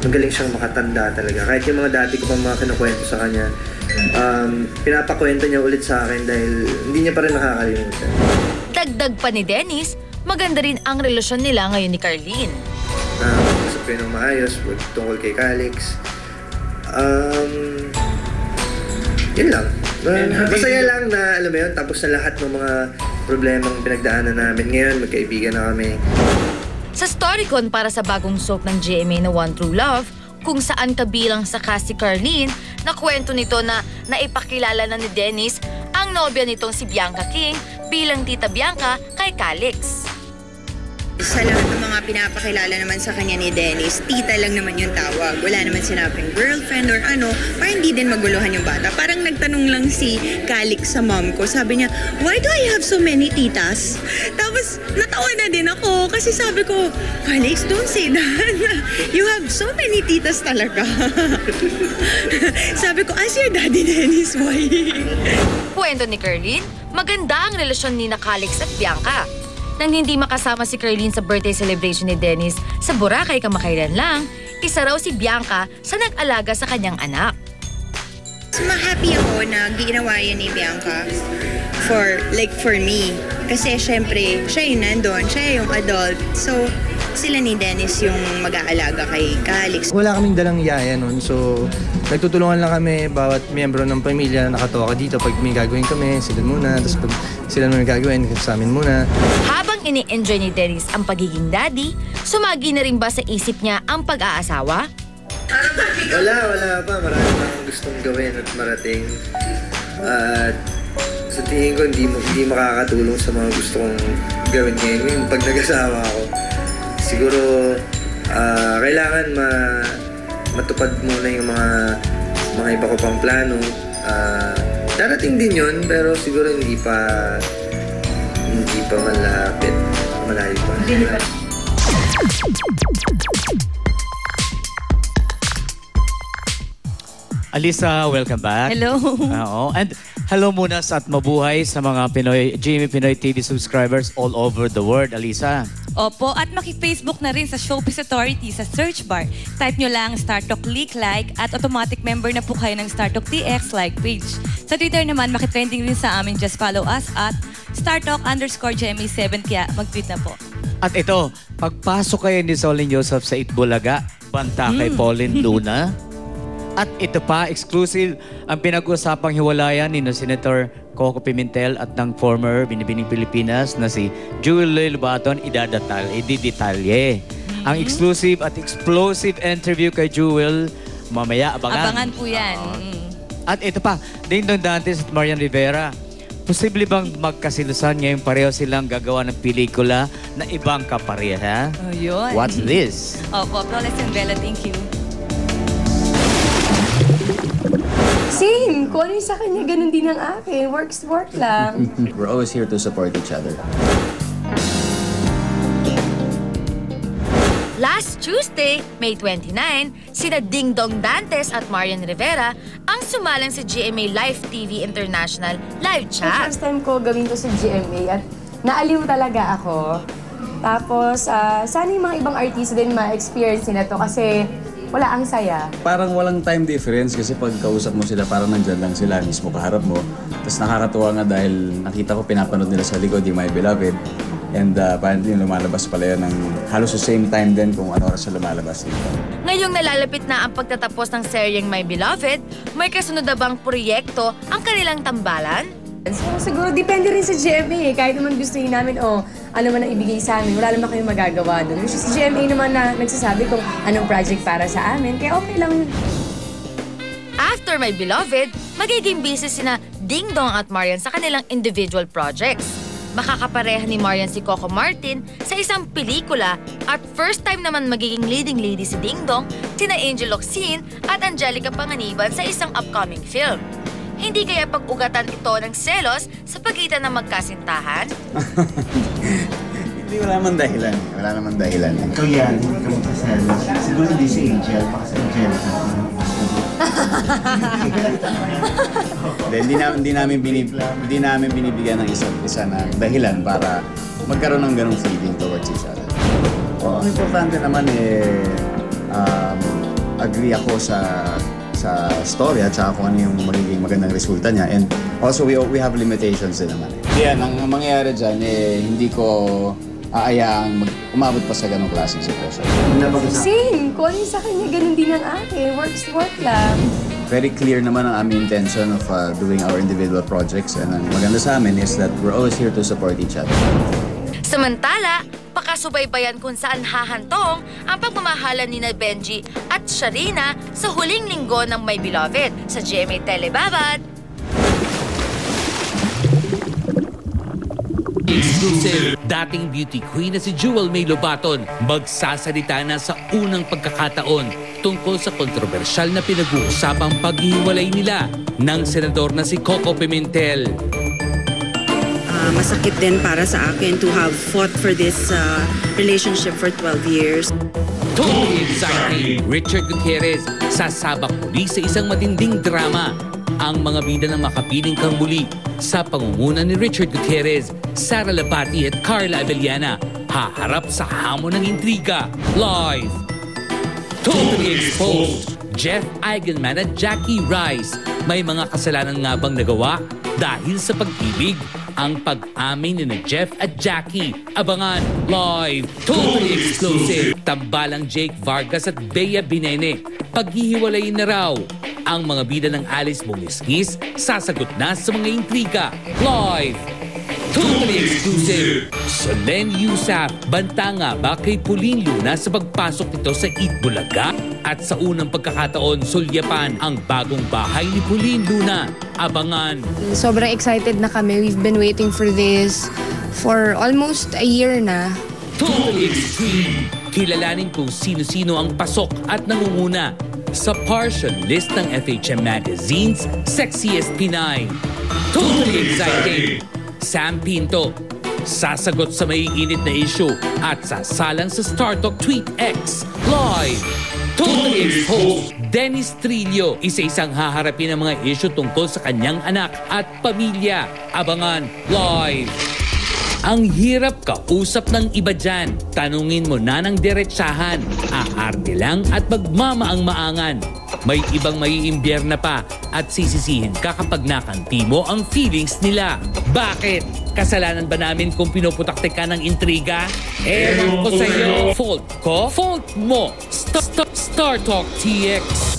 Magaling siyang makatanda talaga. Kahit yung mga dati ko pang mga kinukwento sa kanya, pinapakwento niya ulit sa akin dahil hindi niya pa rin nakakalimutan. Dagdag pa ni Dennis, maganda rin ang relasyon nila ngayon ni Carlene. Usap kayo ng maayos tungkol kay Calix. Yun lang. Masaya lang na, alam mo yun, tapos na lahat ng mga problemang pinagdaanan namin. Ngayon, magkaibigan na kami. Sa Storycon para sa bagong soap ng GMA na One True Love, kung saan kabilang sa cast si Carlene, na kwento nito na naipakilala na ni Dennis ang nobya nitong si Bianca King bilang Tita Bianca kay Calix. Sa lahat ng mga pinapakilala naman sa kanya ni Dennis, tita lang naman yung tawag. Wala naman sinabing girlfriend or ano, para hindi din maguluhan yung bata. Parang nagtanong lang si Calix sa mom ko. Sabi niya, why do I have so many titas? Tapos natawa na din ako kasi sabi ko, Calix, don't say that. You have so many titas talaga. Sabi ko, ask your daddy Dennis, why? Kwento ni Carlene, maganda ang relasyon ni Calix at Bianca. Nang hindi makasama si Carlene sa birthday celebration ni Dennis sa Boracay kamakailan lang, isa raw si Bianca sa nag-alaga sa kanyang anak. Happy ako na ginawa yan ni Bianca for me. Kasi syempre, siya yung nandun, siya yung adult. So, sila ni Dennis yung mag-aalaga kay Calix. Wala kaming dalang yaya nun, so nagtutulungan lang kami, bawat miyembro ng pamilya nakatawa ka dito. Pag may gagawin kami, sila muna, tapos pag sila may gagawin, sa amin muna. Habang ini-enjoy ni Dennis ang pagiging daddy, sumagi na rin ba sa isip niya ang pag-aasawa? Wala pa. Marami pa akong gustong gawin at marating. At sa tingin ko, hindi makakatulong sa mga gusto kong gawin ngayon. Yung pag nag-asawa ako, siguro kailangan matupad muna yung mga iba ko pang plano. Darating din yun, pero siguro hindi pa malapit. Malayo pa. Alisa, welcome back. Hello. Oo. And hello muna sa at mabuhay sa mga GMA Pinoy TV subscribers all over the world, Alisa. Opo, at maki-Facebook na rin sa Showbiz Authority sa search bar. Type nyo lang StarTalk Click Like at automatic member na po kayo ng StarTalk TX like page. Sa Twitter naman, maki-trending rin sa amin. Just follow us at StarTalk_GMA7 kaya mag-tweet na po. At ito, pagpasok kayo ni Solin Joseph sa Itbulaga, banta kay Pauline Luna. At ito pa, exclusive ang pinag-usapang hiwalayan ni Senator Coco Pimentel at ng former Binibining Pilipinas na si Jewel Lobaton ididetalye. Ang exclusive at explosive interview kay Jewel, mamaya abangan. Abangan po yan. At ito pa, Dingdong Dantes at Marian Rivera. Posible bang magkasilusan ngayong pareho silang gagawa ng pelikula na ibang kapareha? Oh, yun. What's this? Opo, Flawless and Bella, thank you. Same. Kung ano yung sa kanya, ganun din ang akin. Work lang. We're always here to support each other. Last Tuesday, May 29, sina Dingdong Dantes at Marian Rivera ang sumalang sa GMA Live TV International live chat. First time ko gawin to sa GMA at naaliw talaga ako. Tapos, sana yung mga ibang artista din ma-experience nila to kasi wala ang saya. Parang walang time difference kasi pag kausap mo sila, parang nandyan lang sila mismo kaharap mo. Tapos nakakatuwa nga dahil nakita ko pinapanood nila sa likod yung My Beloved. And parang yung lumalabas pala yun ng halos sa same time din kung ano oras siya lumalabas dito. Ngayong nalalapit na ang pagtatapos ng seryeng My Beloved, may kasunod na bang proyekto ang kanilang tambalan? So, siguro depende rin sa GMA eh. Kahit naman gustuhin namin, ano man ang ibigay sa amin, wala naman kayong magagawa doon. Which is GMA naman na nagsasabi kung anong project para sa amin, kaya okay lang yun. After My Beloved, magiging busy sina Dingdong at Marian sa kanilang individual projects. Makakapareha ni Marian si Coco Martin sa isang pelikula at first time naman magiging leading lady si Dingdong, sina Angel Locsin at Angelica Panganiban sa isang upcoming film. Hindi kaya pag-ugatan ito ng selos sa pagitan ng magkasintahan? Hindi, wala naman dahilan. Wala naman dahilan. Ikaw yan, hindi ka magkaselos. Siguro hindi si Angel, baka si Angel. Hindi namin binibigyan ng isa't isa na dahilan para magkaroon ng ganong feeling towards each other. Ang importante naman agree ako sa story at saka kung ano yung magiging magandang resulta niya. And also, we have limitations din naman. Yan, ang mangyayari dyan, hindi ko aayaang umabot pa sa ganong klaseng sitwasyon. Same. Kung ano yung sa kanya, ganun din ang akin. Work lang. Very clear naman ang aming intention of doing our individual projects. And ang maganda sa amin is that we're always here to support each other. Samantala, pakasubaybayan kung saan hahantong ang pagmamahalan ni Benji at Sharina sa huling linggo ng My Beloved sa GMA Telebabad. Exclusive, dating beauty queen na si Jewel May Lobaton magsasalita na sa unang pagkakataon tungkol sa kontrobersyal na pinag-uusapang paghihiwalay nila ng senador na si Coco Pimentel. Masakit din para sa akin to have fought for this relationship for 12 years. Totally exciting! Richard Gutierrez sasabak muli sa isang matinding drama. Ang mga bida ng makapiling kang muli sa pangunguna ni Richard Gutierrez, Sara Labati at Carla Abellana haharap sa hamon ng intriga. Live! Totally exposed! Jeff Eigenman at Jackie Rice may mga kasalanan nga bang nagawa dahil sa pag-ibig? Ang pag-amin ni Jeff at Jackie. Abangan live, totally exclusive. Tambalang Jake Vargas at Bea Binene. Paghihiwalayin na raw. Ang mga bida ng Alice Bumisgis sasagot na sa mga intriga. Live, totally exclusive. Solen Yusaf, banta nga ba kay Pauline Luna sa pagpasok nito sa Eat Bulaga? At sa unang pagkakataon, sulyapan ang bagong bahay ni Pauline Luna. Abangan. Sobrang excited na kami. We've been waiting for this for almost a year na. Totally extreme. Kilalanin kung sino-sino ang pasok at nangunguna sa partial list ng FHM Magazine's Sexiest Pinay. Totally exciting. Sam Pinto, sasagot sa may init na issue at sasalang sa StarTalk Tweet X. Live! Totally exposed! Dennis Trillo, isa-isang haharapin ang mga issue tungkol sa kanyang anak at pamilya. Abangan live! Ang hirap kausap ng iba dyan. Tanungin mo na ng diretsahan. Aarte lang at magmamaang-maangan. May ibang maiimbyer na pa at sisisihin ka kapag nakanti mo ang feelings nila. Bakit? Kasalanan ba namin kung pinuputakte ka ng intriga? Ewan ko sa'yo. Fault ko? Fault mo. Star Talk TX.